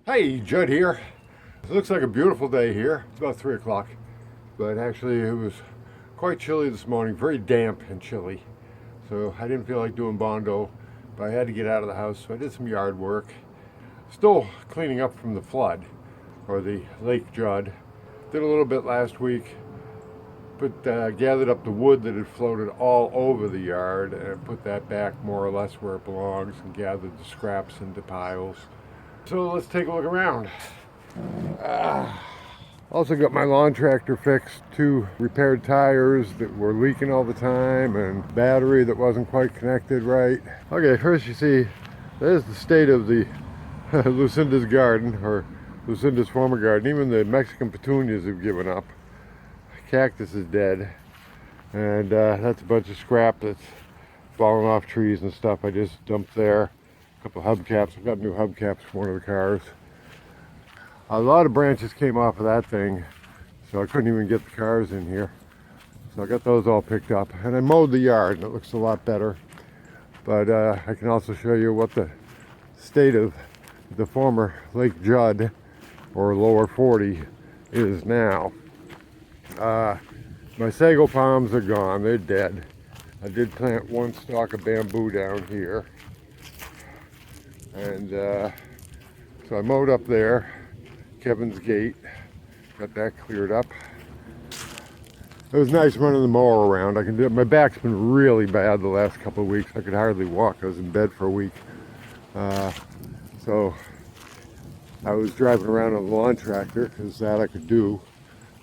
Hey, Judd here. It looks like a beautiful day here. It's about 3 o'clock, but actually it was quite chilly this morning, very damp and chilly. So I didn't feel like doing Bondo, but I had to get out of the house, so I did some yard work. Still cleaning up from the flood, or the Lake Judd. Did a little bit last week, but gathered up the wood that had floated all over the yard and put that back more or less where it belongs and gathered the scraps into piles. So let's take a look around. Also got my lawn tractor fixed, 2 repaired tires that were leaking all the time and battery that wasn't quite connected right. Okay, first you see, there's the state of the Lucinda's garden, or Lucinda's former garden. Even the Mexican petunias have given up. Cactus is dead. And that's a bunch of scrap that's fallen off trees and stuff I just dumped there. A couple of hubcaps. I've got new hubcaps for one of the cars. A lot of branches came off of that thing, so I couldn't even get the cars in here. So I got those all picked up, and I mowed the yard, and it looks a lot better. But I can also show you what the state of the former Lake Judd, or lower 40, is now. My sago palms are gone, they're dead. I did plant 1 stalk of bamboo down here. And so I mowed up there. Kevin's gate, got that cleared up. It was nice running the mower around. I can do it. My back's been really bad the last couple of weeks. I could hardly walk. I was in bed for a week. So I was driving around on the lawn tractor because that I could do.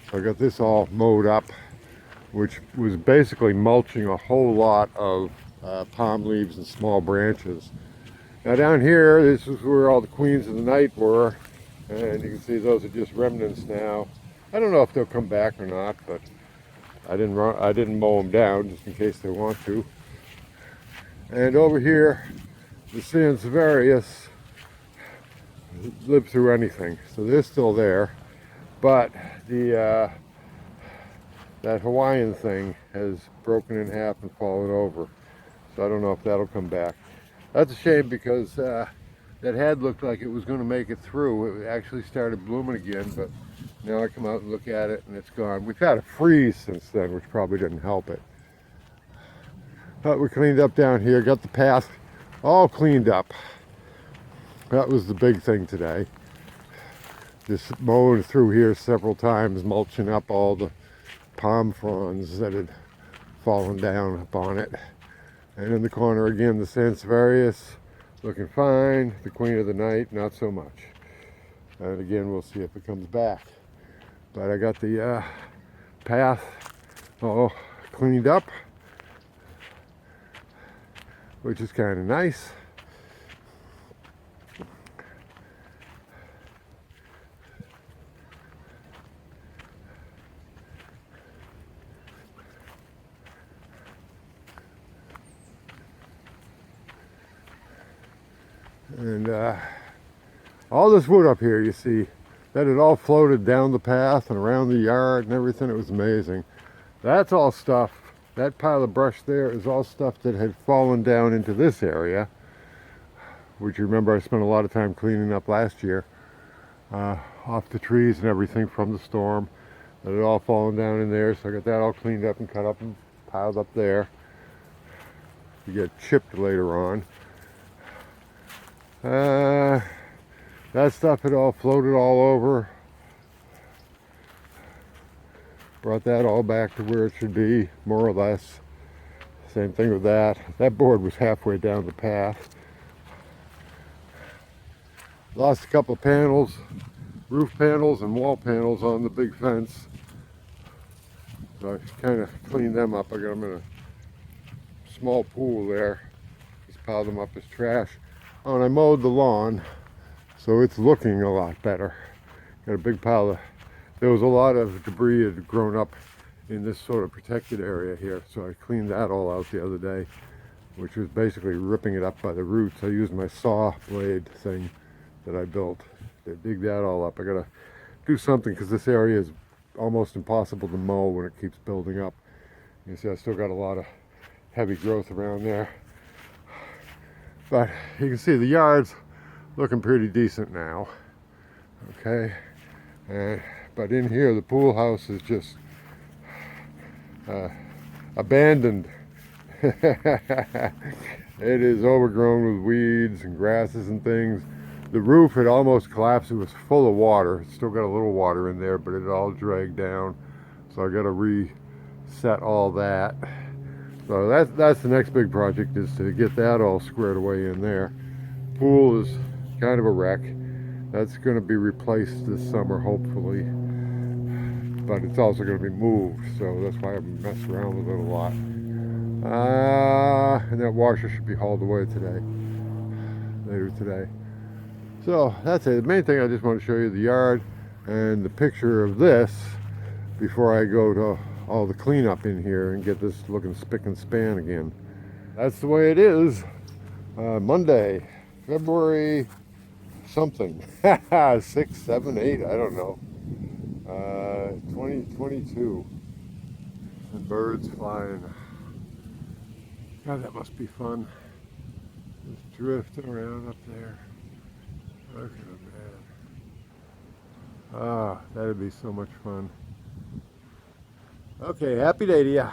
So I got this all mowed up, which was basically mulching a whole lot of palm leaves and small branches. Now down here, this is where all the queens of the night were. And you can see those are just remnants now. I don't know if they'll come back or not, but I didn't mow them down just in case they want to. And over here, the Sansevieria live through anything, so they're still there. But the that Hawaiian thing has broken in half and fallen over, so I don't know if that'll come back. That's a shame because that had looked like it was going to make it through. It actually started blooming again, but now I come out and look at it and it's gone. We've had a freeze since then, which probably didn't help it. But we cleaned up down here, got the path all cleaned up. That was the big thing today. Just mowing through here several times, mulching up all the palm fronds that had fallen down upon it. And in the corner again, the Sansevieria. Looking fine. The queen of the night, not so much. And again, we'll see if it comes back. But I got the path all cleaned up, which is kind of nice. And all this wood up here, you see, that had all floated down the path and around the yard and everything. It was amazing. That's all stuff, that pile of brush there is all stuff that had fallen down into this area, which you remember I spent a lot of time cleaning up last year, off the trees and everything from the storm. That had all fallen down in there, so I got that all cleaned up and cut up and piled up there to get chipped later on. That stuff had all floated all over. Brought that all back to where it should be, more or less. Same thing with that. That board was halfway down the path. Lost a couple of panels, roof panels and wall panels on the big fence. So I kind of cleaned them up. I got them in a small pool there. Just piled them up as trash. Oh, and I mowed the lawn, so it's looking a lot better. Got a big pile of, there was a lot of debris that had grown up in this sort of protected area here, so I cleaned that all out the other day, which was basically ripping it up by the roots. I used my saw blade thing that I built to dig that all up. I gotta do something because this area is almost impossible to mow when it keeps building up. You see I still got a lot of heavy growth around there. But you can see the yard's looking pretty decent now. Okay, but in here the pool house is just abandoned. It is overgrown with weeds and grasses and things. The roof had almost collapsed. It was full of water. It's still got a little water in there, but it all dragged down. So I got to reset all that. So that's the next big project, is to get that all squared away in there. Pool is kind of a wreck. That's going to be replaced this summer, hopefully. But it's also going to be moved, so that's why I've messed around with it a lot. And that washer should be hauled away today, later today. So that's it. The main thing, I just want to show you the yard and the picture of this before I go to all the cleanup in here and get this looking spick and span again. That's the way it is. Monday, February something. 6, 7, 8, I don't know. 2022. And birds flying. God, that must be fun. Just drifting around up there. Look at that. Ah, that'd be so much fun. Okay, happy day to ya.